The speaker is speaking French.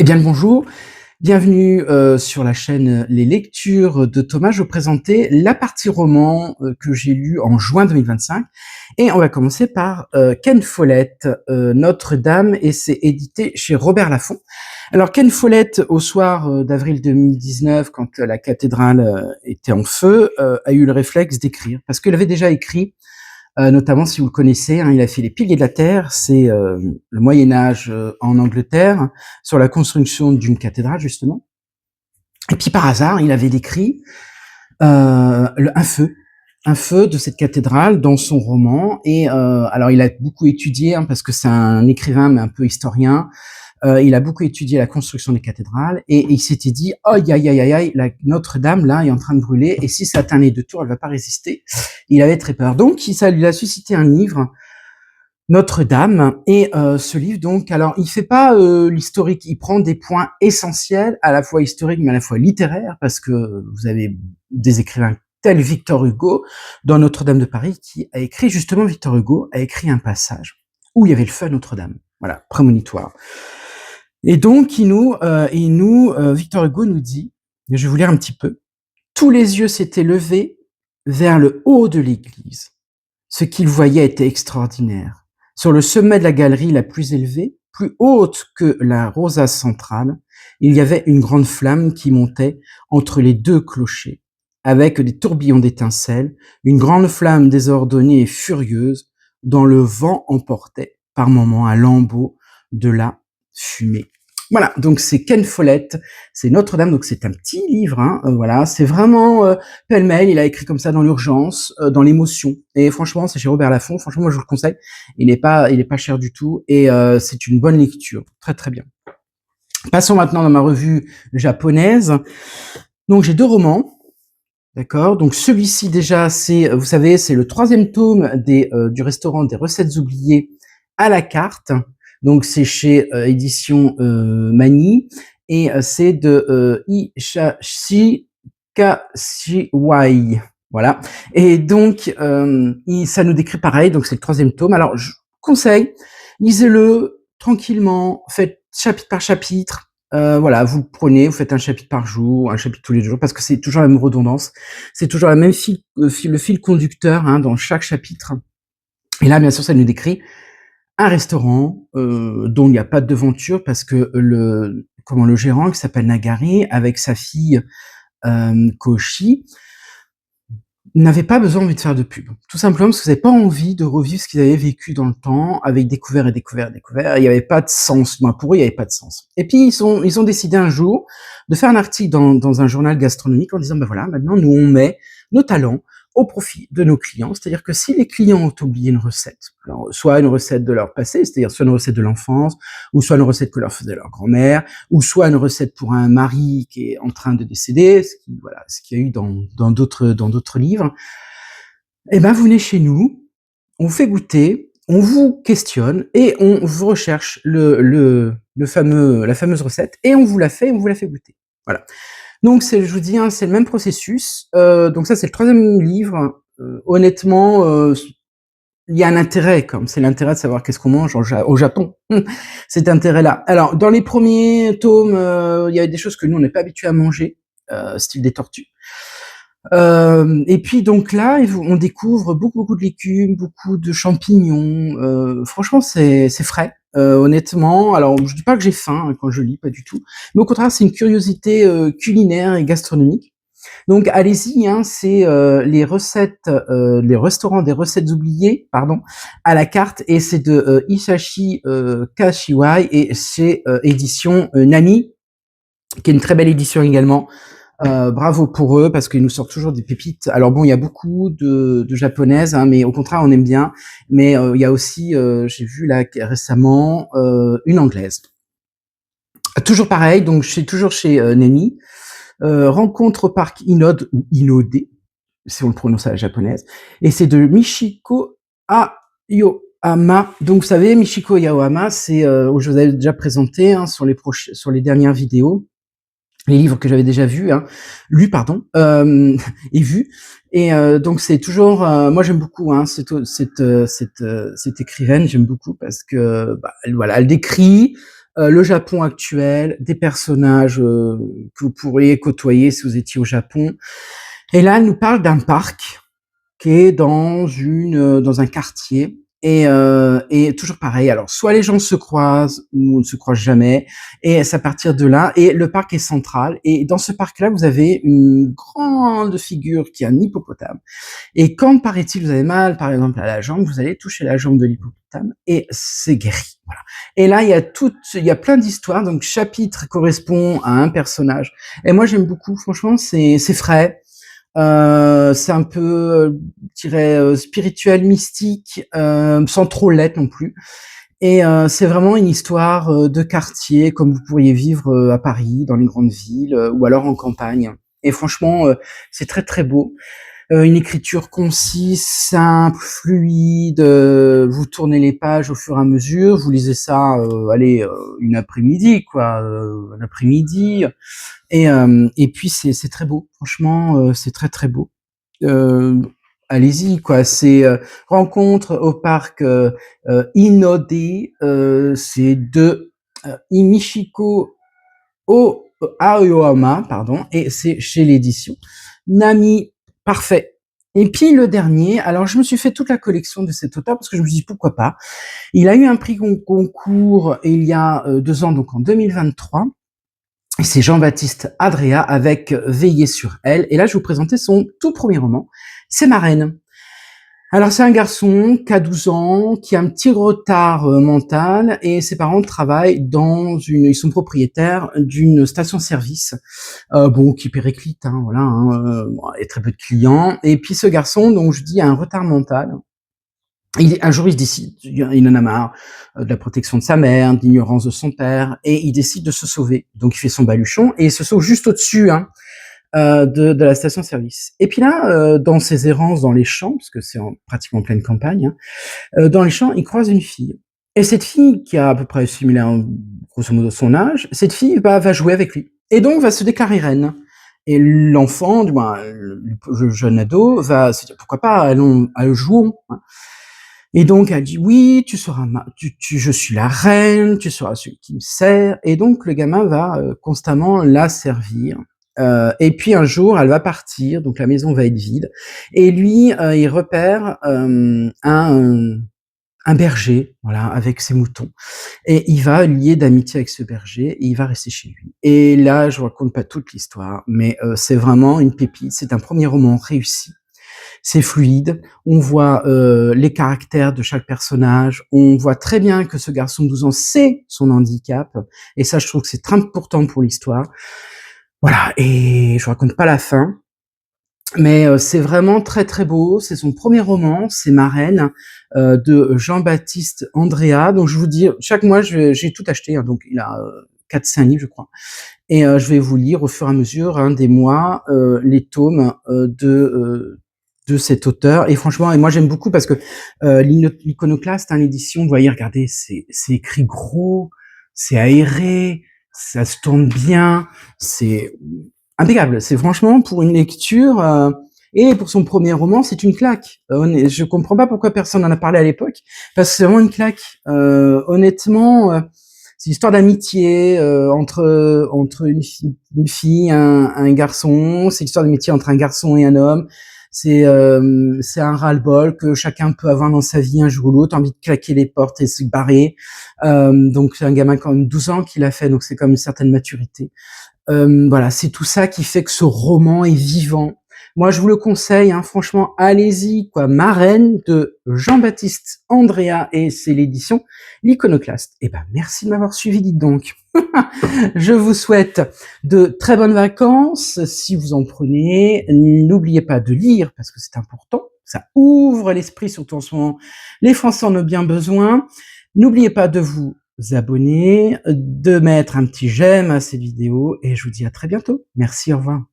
Eh bien le bonjour, bienvenue sur la chaîne Les Lectures de Thomas. Je vais vous présenter la partie roman que j'ai lue en juin 2025 et on va commencer par Ken Follett, Notre-Dame, et c'est édité chez Robert Laffont. Alors Ken Follett, au soir d'avril 2019, quand la cathédrale était en feu, a eu le réflexe d'écrire, parce qu'il avait déjà écrit. Notamment, si vous le connaissez, hein, il a fait Les Piliers de la Terre, c'est le Moyen-Âge en Angleterre, sur la construction d'une cathédrale, justement. Et puis, par hasard, il avait décrit un feu de cette cathédrale dans son roman. Et alors, il a beaucoup étudié, hein, parce que c'est un écrivain, mais un peu historien. Il a beaucoup étudié la construction des cathédrales et il s'était dit aïe aïe aïe aïe aïe, la Notre-Dame là est en train de brûler et si ça atteint les deux tours, elle va pas résister. Il avait très peur. Donc ça lui a suscité un livre, Notre-Dame, et ce livre donc, alors il fait pas l'historique, il prend des points essentiels à la fois historiques mais à la fois littéraires, parce que vous avez des écrivains tels Victor Hugo dans Notre-Dame de Paris qui a écrit, justement, Victor Hugo a écrit un passage où il y avait le feu à Notre-Dame, voilà, prémonitoire. Et donc, Victor Hugo nous dit, je vais vous lire un petit peu, tous les yeux s'étaient levés vers le haut de l'église. Ce qu'ils voyaient était extraordinaire. Sur le sommet de la galerie la plus élevée, plus haute que la rosace centrale, il y avait une grande flamme qui montait entre les deux clochers, avec des tourbillons d'étincelles, une grande flamme désordonnée et furieuse, dont le vent emportait par moments un lambeau de la fumée. Voilà, donc c'est Ken Follett, c'est Notre-Dame, donc c'est un petit livre, hein, voilà, c'est vraiment pêle-mêle, il a écrit comme ça dans l'urgence, dans l'émotion, et franchement, c'est chez Robert Laffont, franchement, moi je vous le conseille, il est pas cher du tout, et c'est une bonne lecture, très très bien. Passons maintenant dans ma revue japonaise. Donc j'ai deux romans, d'accord, donc celui-ci déjà, c'est, vous savez, c'est le 3e tome du restaurant des recettes oubliées à la carte. Donc c'est chez édition Mani, et c'est de Hisashi Kashiwai. Voilà. Et donc ça nous décrit pareil, donc c'est le 3e tome. Alors je vous conseille, lisez-le tranquillement, faites chapitre par chapitre. Voilà, vous le prenez, vous faites un chapitre par jour, un chapitre tous les jours, parce que c'est toujours la même redondance, c'est toujours la même le fil conducteur, hein, dans chaque chapitre. Et là, bien sûr, ça nous décrit un restaurant dont il n'y a pas de devanture, parce que le gérant, qui s'appelle Nagari, avec sa fille Koshi, n'avait pas besoin de faire de pub. Tout simplement parce que vous n'avez pas envie de revivre ce qu'ils avaient vécu dans le temps, avec découvert et découvert et découvert. Il n'y avait pas de sens. Moi, pour eux, il n'y avait pas de sens. Et puis, ils ont décidé un jour de faire un article dans un journal gastronomique en disant, ben voilà, maintenant, nous, on met nos talents au profit de nos clients. C'est-à-dire que si les clients ont oublié une recette, alors, soit une recette de leur passé, c'est-à-dire soit une recette de l'enfance, ou soit une recette que leur faisait leur grand-mère, ou soit une recette pour un mari qui est en train de décéder, ce qu'il y a eu dans d'autres livres, eh ben, vous venez chez nous, on vous fait goûter, on vous questionne, et on vous recherche la fameuse recette, et on vous la fait goûter. Voilà. Donc je vous dis, hein, c'est le même processus. Donc ça, c'est le 3e livre. Honnêtement, il y a un intérêt, comme c'est l'intérêt de savoir qu'est-ce qu'on mange au Japon. Cet intérêt-là. Alors, dans les premiers tomes, il y avait des choses que nous, on n'est pas habitués à manger, style des tortues. Et puis donc là, on découvre beaucoup de légumes, beaucoup de champignons. Franchement, c'est frais. Honnêtement, alors je dis pas que j'ai faim, hein, quand je lis, pas du tout, mais au contraire, c'est une curiosité culinaire et gastronomique. Donc allez-y, hein, c'est les restaurants des recettes oubliées, pardon, à la carte, et c'est de Hisashi Kashiwai, et c'est édition Nami, qui est une très belle édition également. Bravo pour eux, parce qu'ils nous sortent toujours des pépites. Alors bon, il y a beaucoup de japonaises, hein, mais au contraire, on aime bien. Mais il y a aussi, j'ai vu là récemment, une anglaise. Toujours pareil, donc toujours chez Nemi. Rencontre au parc Inode, ou Inode, si on le prononce à la japonaise. Et c'est de Michiko Aoyama. Donc vous savez, Michiko Aoyama, c'est je vous avais déjà présenté, hein, sur les dernières vidéos, les livres que j'avais déjà lus, pardon, et vus. Et donc c'est toujours, moi j'aime beaucoup, hein, cette écrivaine, j'aime beaucoup, parce que voilà, elle décrit le Japon actuel, des personnages que vous pourriez côtoyer si vous étiez au Japon. Et là, elle nous parle d'un parc qui est dans un quartier et toujours pareil. Alors, soit les gens se croisent ou ne se croisent jamais, et c'est à partir de là. Et le parc est central. Et dans ce parc-là, vous avez une grande figure qui est un hippopotame. Et quand, paraît-il, vous avez mal, par exemple, à la jambe, vous allez toucher la jambe de l'hippopotame et c'est guéri. Voilà. Et là, il y a plein d'histoires. Donc, chapitre correspond à un personnage. Et moi, j'aime beaucoup. Franchement, c'est frais. C'est un peu, je dirais, spirituel, mystique, sans trop l'être non plus. Et c'est vraiment une histoire de quartier, comme vous pourriez vivre à Paris, dans les grandes villes, ou alors en campagne. Et franchement, c'est très très beau. Une écriture concise, simple, fluide. Vous tournez les pages au fur et à mesure. Vous lisez ça, allez, une après-midi, quoi, un après-midi. Et puis c'est très beau. Franchement, c'est très très beau. Euh, Allez-y, quoi. C'est rencontre au parc Inode. C'est de Imishiko Aoyama, pardon, et c'est chez l'édition Nami. Parfait. Et puis le dernier, alors je me suis fait toute la collection de cet auteur parce que je me suis dit pourquoi pas. Il a eu un prix concours il y a 2 ans, donc en 2023. Et c'est Jean-Baptiste Andrea avec Veiller sur elle. Et là, je vais vous présenter son tout premier roman. C'est Ma Reine. Alors, c'est un garçon qui a 12 ans, qui a un petit retard mental, et ses parents travaillent ils sont propriétaires d'une station-service, bon, qui périclite, hein, voilà, hein, et très peu de clients. Et puis, ce garçon, donc, je dis, a un retard mental. Un jour, il se décide, il en a marre de la protection de sa mère, de l'ignorance de son père, et il décide de se sauver. Donc, il fait son baluchon, et il se sauve juste au-dessus, hein, de la station-service. Et puis là, dans ses errances dans les champs, parce que c'est pratiquement en pleine campagne, hein, dans les champs, il croise une fille. Et cette fille, qui a à peu près similaire, grosso modo, son âge, cette fille va jouer avec lui. Et donc, va se déclarer reine. Et l'enfant, du moins, le jeune ado, va se dire, pourquoi pas, allons jouons, hein. Et donc, elle dit, oui, tu seras je suis la reine, tu seras celui qui me sert. Et donc, le gamin va constamment la servir. Et puis un jour, elle va partir, donc la maison va être vide. Et lui, il repère un berger, voilà, avec ses moutons. Et il va lier d'amitié avec ce berger et il va rester chez lui. Et là, je vous raconte pas toute l'histoire, mais c'est vraiment une pépite. C'est un premier roman réussi. C'est fluide. On voit les caractères de chaque personnage. On voit très bien que ce garçon de 12 ans sait son handicap. Et ça, je trouve que c'est très important pour l'histoire. Voilà, et je raconte pas la fin, mais c'est vraiment très très beau. C'est son premier roman, c'est Ma Reine, de Jean-Baptiste Andrea. Donc je vous dis, chaque mois j'ai tout acheté, hein, donc il a 4-5 livres je crois, et je vais vous lire au fur et à mesure, hein, des mois, les tomes de cet auteur. Et franchement, et moi j'aime beaucoup parce que l'iconoclaste, hein, l'édition, vous voyez, regardez, c'est écrit gros, c'est aéré, ça se tourne bien, c'est impeccable. C'est franchement pour une lecture et pour son premier roman, c'est une claque. Je comprends pas pourquoi personne n'en a parlé à l'époque, parce que c'est vraiment une claque. Honnêtement, c'est une histoire d'amitié entre une fille, un garçon. C'est une histoire d'amitié entre un garçon et un homme. C'est un ras-le-bol que chacun peut avoir dans sa vie un jour ou l'autre, envie de claquer les portes et se barrer. Donc c'est un gamin quand même 12 ans qui l'a fait, donc c'est comme une certaine maturité. Voilà, c'est tout ça qui fait que ce roman est vivant. Moi, je vous le conseille, hein, franchement, allez-y, quoi. Ma Reine de Jean-Baptiste Andrea, et c'est l'édition L'Iconoclaste. Eh ben, merci de m'avoir suivi, dites donc. Je vous souhaite de très bonnes vacances, si vous en prenez. N'oubliez pas de lire, parce que c'est important. Ça ouvre l'esprit, surtout en ce moment. Les Français en ont bien besoin. N'oubliez pas de vous abonner, de mettre un petit j'aime à cette vidéo, et je vous dis à très bientôt. Merci, au revoir.